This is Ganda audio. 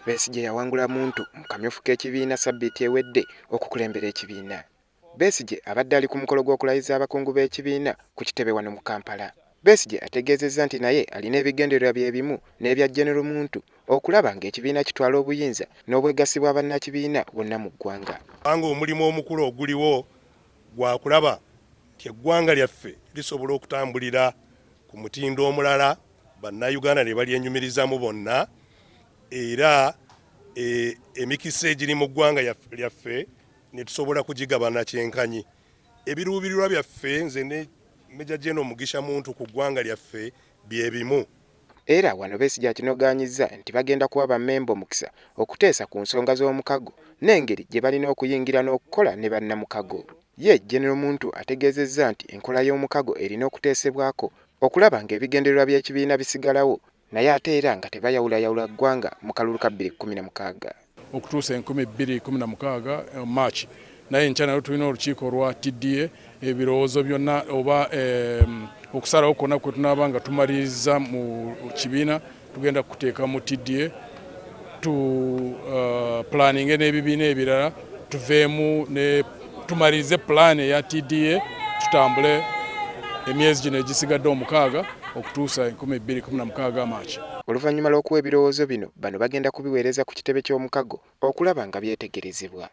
Besigye yawangula muntu mu kamyufu k'ekibiina sabbiiti ewedde okukulembera ekibiina. Besigye abadde ali ku mukolo gw'okulayiza abakungu b'ekibiina ku kitebe wano mu Kampala. Besigye ategeezezza nti naye alina ebigendererwa bye bimu n'ebya General Muntu okulaba ng'ekibiina kitwala obuyinza n'obwegassi bwa bannakibiina bonna mu ggwanga. Kubanga omulimu omukulu oguliwo gwa kulaba nti eggwanga lyaffe lisobola okutambulira ku mutindo omulala, bannayuganda ne balyenyumirizamu bonna, era emikisa egiri mu ggwanga lyaffe ne tusobola kugigabana kyenkanyi. Ebiruubirirwa byaffe nze ne Meja General Mugisha Muntu ku ggwanga lyaffe bye bimu. Era wano Besigye akinogaanyizza nti bagenda kuwa bammemba omukisa okuteesa ku nsonga z'omukago n'engeri gye balina okuyingira n'okukola ne bannamukago. Ye General Muntu ategeezezza nti enkola y'omukago erina okuteesebwako okulaba ng'ebigendererwa by'ekibiina bisigalawo, naye ate era nga tebayawulayawula ggwanga mu kalulu ka 2016. Okutuusa 2016 March. Naye nkyana tulina olukiiko lwa TDA ebirowoozo byonna oba okusalawo kwonna kwe tunaaba nga tumaliriza mu kibiina tugenda kuteeka mu TDA planning n'ebibiina ebirala tuveemu ne tumalirize plan ya TDA tutambule emyezi gino egisigadde 6 okutuusa 2016 March. Oluvannyuma lw'okuwa ebirowoozo bino bano bagenda kubiweereza ku kitebe ky'omukago okulaba nga byetegerezebwa.